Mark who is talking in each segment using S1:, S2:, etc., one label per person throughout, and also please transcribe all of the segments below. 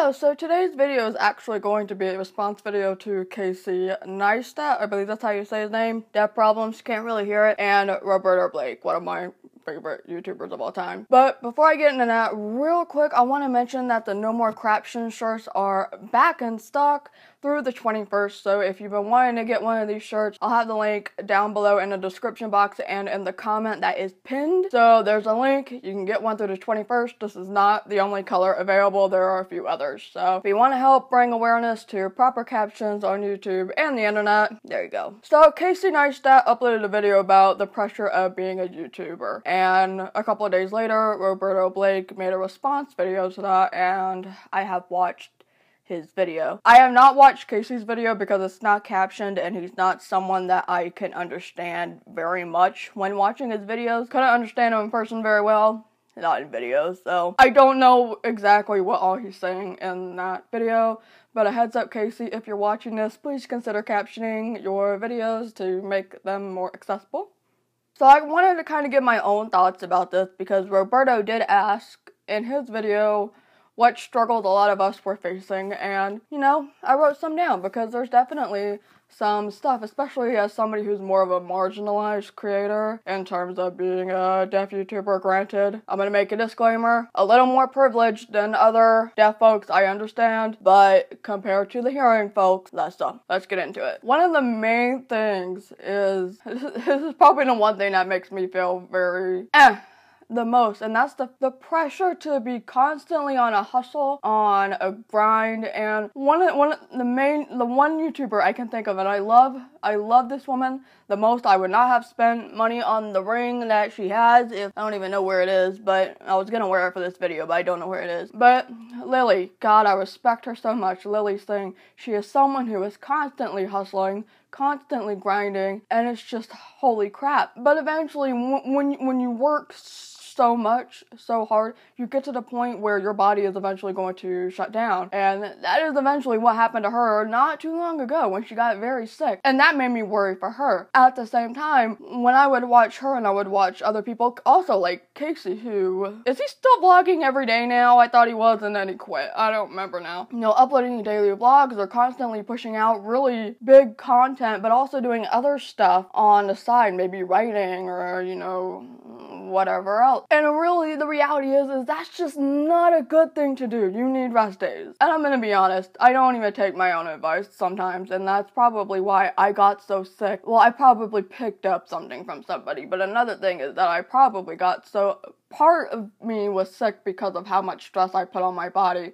S1: Hello, so today's video is actually going to be a response video to Casey Neistat, I believe that's how you say his name, Deaf Problems, can't really hear it, and Roberto Blake, one of my favorite YouTubers of all time. But before I get into that, real quick, I want to mention that the No More Caption shirts are back in stock through the 21st, so if you've been wanting to get one of these shirts, I'll have the link down below in the description box and in the comment that is pinned. So there's a link, you can get one through the 21st. This is not the only color available, there are a few others. So if you want to help bring awareness to proper captions on YouTube and the internet, there you go. So Casey Neistat uploaded a video about the pressure of being a YouTuber, and a couple of days later, Roberto Blake made a response video to that, and I have watched his video. I have not watched Casey's video because it's not captioned and he's not someone that I can understand very much when watching his videos. Couldn't understand him in person very well, not in videos, so I don't know exactly what all he's saying in that video. But a heads up, Casey, if you're watching this, please consider captioning your videos to make them more accessible. So I wanted to kind of give my own thoughts about this because Roberto did ask in his video what struggles a lot of us were facing, and, you know, I wrote some down because there's definitely some stuff, especially as somebody who's more of a marginalized creator in terms of being a deaf YouTuber. Granted, I'm gonna make a disclaimer, a little more privileged than other deaf folks, I understand, but compared to the hearing folks, that's tough. Let's get into it. One of the main things is, this is probably the one thing that makes me feel very the most, and that's the pressure to be constantly on a hustle, on a grind. And the one YouTuber I can think of, and I love this woman the most. I would not have spent money on the ring that she has if I don't even know where it is, but I was gonna wear it for this video, but I don't know where it is. But Lily, God, I respect her so much. Lily's thing, she is someone who is constantly hustling, constantly grinding, and it's just holy crap. But eventually, when you work so much, so hard, you get to the point where your body is eventually going to shut down. And that is eventually what happened to her not too long ago when she got very sick. And that made me worry for her. At the same time, when I would watch her and I would watch other people, also like Casey, who, is he still vlogging every day now? I thought he was and then he quit. I don't remember now. You know, uploading daily vlogs or constantly pushing out really big content, but also doing other stuff on the side, maybe writing or, you know, whatever else. And really, the reality is that's just not a good thing to do. You need rest days. And I'm gonna be honest, I don't even take my own advice sometimes, and that's probably why I got so sick. Well, I probably picked up something from somebody, but another thing is that I probably got so, part of me was sick because of how much stress I put on my body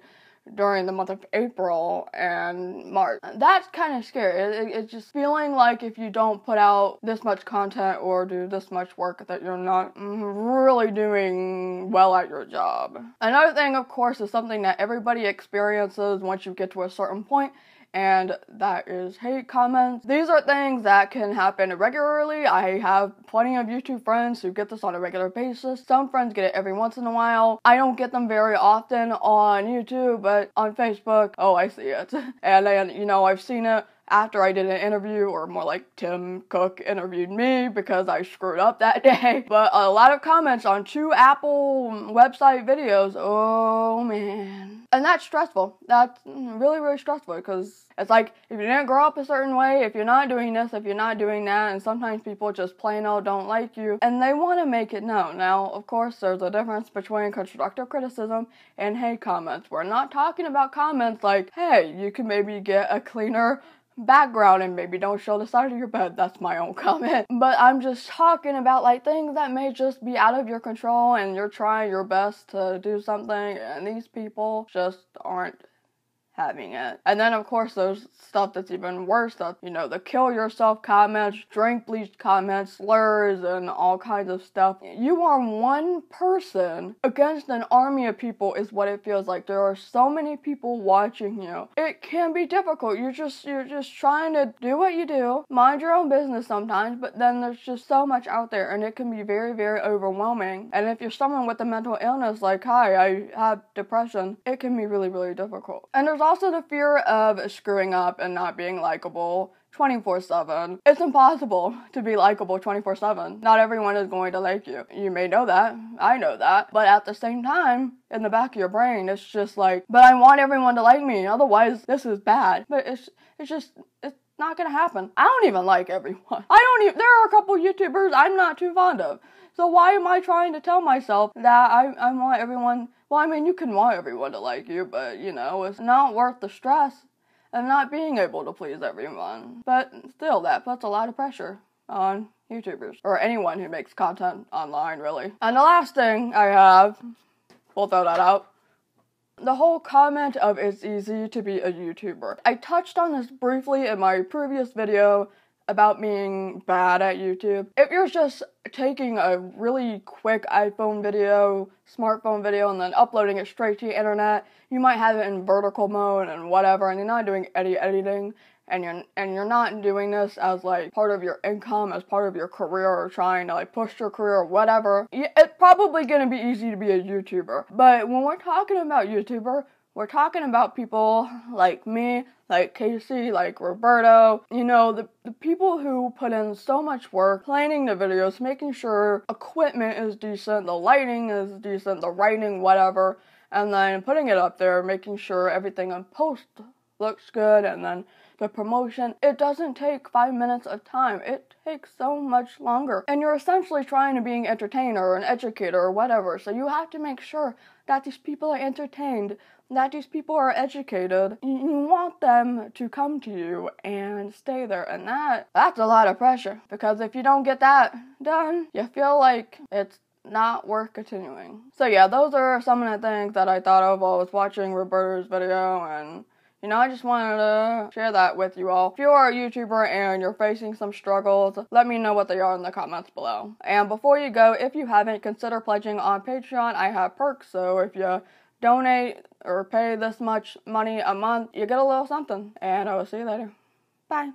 S1: during the month of April and March. That's kind of scary. It's just feeling like if you don't put out this much content or do this much work that you're not really doing well at your job. Another thing, of course, is something that everybody experiences once you get to a certain point, and that is hate comments. These are things that can happen regularly. I have plenty of YouTube friends who get this on a regular basis. Some friends get it every once in a while. I don't get them very often on YouTube, but on Facebook, oh, I see it. And then, you know, I've seen it after I did an interview, or more like Tim Cook interviewed me because I screwed up that day. But a lot of comments on 2 Apple website videos, oh man. And that's stressful. That's really, really stressful because it's like, if you didn't grow up a certain way, if you're not doing this, if you're not doing that, and sometimes people just plain old don't like you, and they want to make it known. Now, of course, there's a difference between constructive criticism and hate comments. We're not talking about comments like, hey, you can maybe get a cleaner background and maybe don't show the side of your bed. That's my own comment. But I'm just talking about like things that may just be out of your control and you're trying your best to do something and these people just aren't having it. And then of course there's stuff that's even worse, that, you know, the kill yourself comments, drink bleach comments, slurs, and all kinds of stuff. You are one person against an army of people is what it feels like. There are so many people watching you. It can be difficult. You're just trying to do what you do, mind your own business sometimes, but then there's just so much out there and it can be very, very overwhelming. And if you're someone with a mental illness like, hi, I have depression, it can be really, really difficult. And there's also the fear of screwing up and not being likable, 24/7. It's impossible to be likable 24/7. Not everyone is going to like you. You may know that. I know that. But at the same time, in the back of your brain, it's just like, but I want everyone to like me. Otherwise, this is bad. But it's not gonna happen. I don't even like everyone. There are a couple YouTubers I'm not too fond of. So why am I trying to tell myself that I want everyone, well, I mean, you can want everyone to like you, but, you know, it's not worth the stress of not being able to please everyone. But still, that puts a lot of pressure on YouTubers, or anyone who makes content online, really. And the last thing I have, we'll throw that out. The whole comment of it's easy to be a YouTuber. I touched on this briefly in my previous video about being bad at YouTube. If you're just taking a really quick iPhone video, smartphone video, and then uploading it straight to the internet, you might have it in vertical mode and whatever, and you're not doing any editing, and you're not doing this as like part of your income, as part of your career, or trying to like push your career or whatever, it's probably gonna be easy to be a YouTuber. But when we're talking about YouTuber, we're talking about people like me, like Casey, like Roberto, you know, the people who put in so much work planning the videos, making sure equipment is decent, the lighting is decent, the writing, whatever, and then putting it up there, making sure everything in post looks good, and then the promotion. It doesn't take 5 minutes of time. It takes so much longer. And you're essentially trying to be an entertainer or an educator or whatever, so you have to make sure that these people are entertained, that these people are educated. You want them to come to you and stay there, and that's a lot of pressure, because if you don't get that done, you feel like it's not worth continuing. So yeah, those are some of the things that I thought of while I was watching Roberto's video, and you know, I just wanted to share that with you all. If you are a YouTuber and you're facing some struggles, let me know what they are in the comments below. And before you go, if you haven't, consider pledging on Patreon. I have perks, so if you donate or pay this much money a month, you get a little something. And I will see you later. Bye.